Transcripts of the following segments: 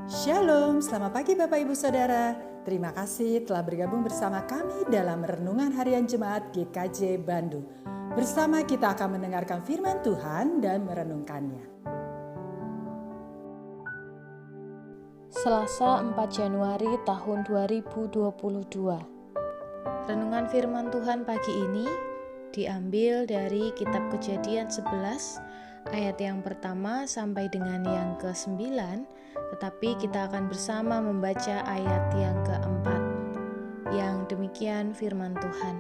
Shalom, selamat pagi Bapak Ibu Saudara. Terima kasih telah bergabung bersama kami dalam Renungan Harian Jemaat GKJ Bandung. Bersama kita akan mendengarkan firman Tuhan dan merenungkannya. Selasa 4 Januari tahun 2022. Renungan firman Tuhan pagi ini diambil dari kitab Kejadian 11 ayat yang pertama sampai dengan yang ke-9, tetapi kita akan bersama membaca ayat yang keempat. Yang demikian firman Tuhan.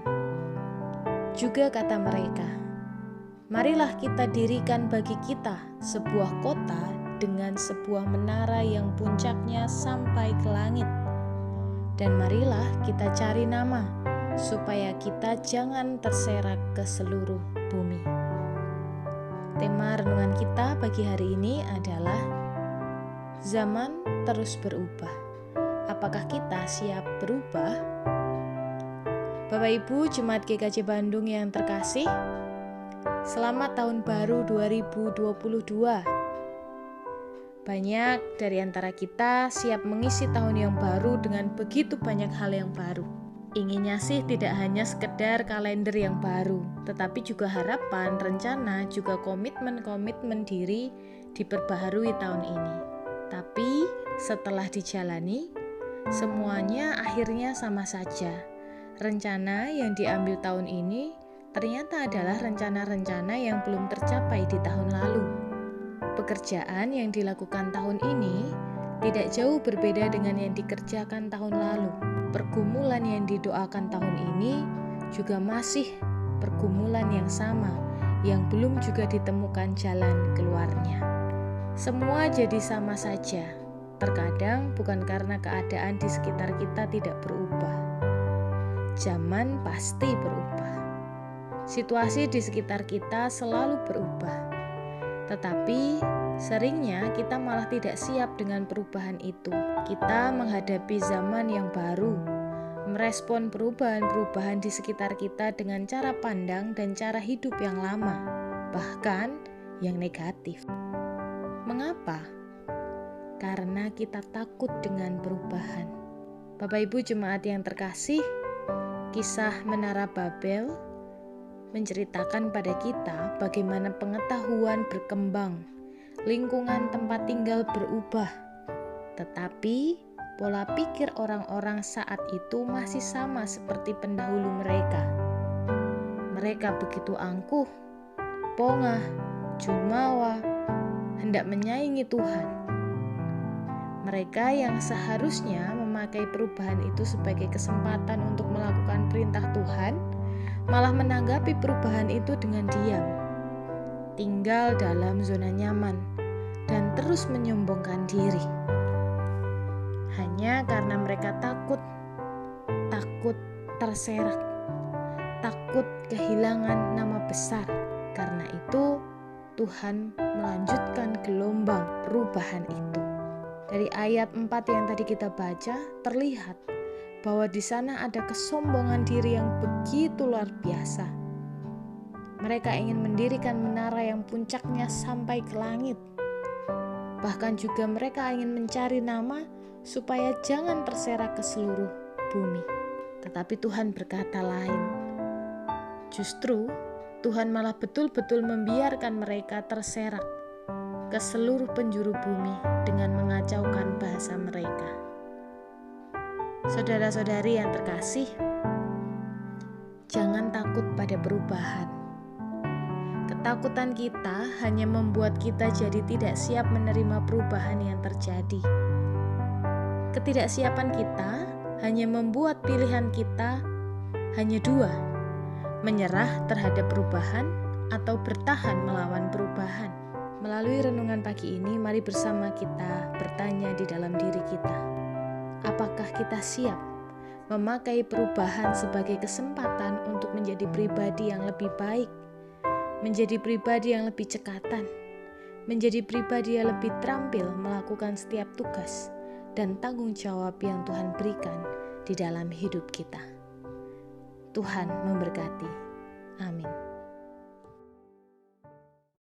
Juga kata mereka, "Marilah kita dirikan bagi kita sebuah kota dengan sebuah menara yang puncaknya sampai ke langit. Dan marilah kita cari nama, supaya kita jangan terserak ke seluruh bumi." Tema renungan kita pagi hari ini adalah zaman terus berubah. Apakah kita siap berubah? Bapak Ibu Jemaat GKJ Bandung yang terkasih, selamat tahun baru 2022. Banyak dari antara kita siap mengisi tahun yang baru dengan begitu banyak hal yang baru. Inginnya sih tidak hanya sekedar kalender yang baru, tetapi juga harapan, rencana, juga komitmen diri diperbaharui tahun ini. Tapi setelah dijalani, semuanya akhirnya sama saja. Rencana yang diambil tahun ini ternyata adalah rencana-rencana yang belum tercapai di tahun lalu. Pekerjaan yang dilakukan tahun ini tidak jauh berbeda dengan yang dikerjakan tahun lalu. Pergumulan yang didoakan tahun ini juga masih pergumulan yang sama, yang belum juga ditemukan jalan keluarnya. Semua jadi sama saja. Terkadang bukan karena keadaan di sekitar kita tidak berubah. Zaman pasti berubah. Situasi di sekitar kita selalu berubah. Tetapi seringnya kita malah tidak siap dengan perubahan itu. Kita menghadapi zaman yang baru, merespon perubahan-perubahan di sekitar kita dengan cara pandang dan cara hidup yang lama, bahkan yang negatif. Mengapa? Karena kita takut dengan perubahan. Bapak Ibu Jemaat yang terkasih, kisah Menara Babel menceritakan pada kita bagaimana pengetahuan berkembang, lingkungan tempat tinggal berubah, tetapi pola pikir orang-orang saat itu masih sama seperti pendahulu mereka. Mereka begitu angkuh, pongah, jumawa, hendak menyaingi Tuhan. Mereka yang seharusnya memakai perubahan itu sebagai kesempatan untuk melakukan perintah Tuhan, malah menanggapi perubahan itu dengan diam, tinggal dalam zona nyaman, dan terus menyombongkan diri. Hanya karena mereka takut terserak, takut kehilangan nama besar. Karena itu, Tuhan melanjutkan gelombang perubahan itu. Dari ayat 4 yang tadi kita baca, terlihat bahwa di sana ada kesombongan diri yang begitu luar biasa. Mereka ingin mendirikan menara yang puncaknya sampai ke langit. Bahkan juga mereka ingin mencari nama supaya jangan terserak ke seluruh bumi. Tetapi Tuhan berkata lain. Justru Tuhan malah betul-betul membiarkan mereka terserak ke seluruh penjuru bumi dengan mengacaukan bahasa mereka. Saudara-saudari yang terkasih, jangan takut pada perubahan. Ketakutan kita hanya membuat kita jadi tidak siap menerima perubahan yang terjadi. Ketidaksiapan kita hanya membuat pilihan kita hanya dua, menyerah terhadap perubahan atau bertahan melawan perubahan. Melalui renungan pagi ini, mari bersama kita bertanya di dalam diri kita. Apakah kita siap memakai perubahan sebagai kesempatan untuk menjadi pribadi yang lebih baik, menjadi pribadi yang lebih cekatan, menjadi pribadi yang lebih terampil melakukan setiap tugas dan tanggung jawab yang Tuhan berikan di dalam hidup kita. Tuhan memberkati. Amin.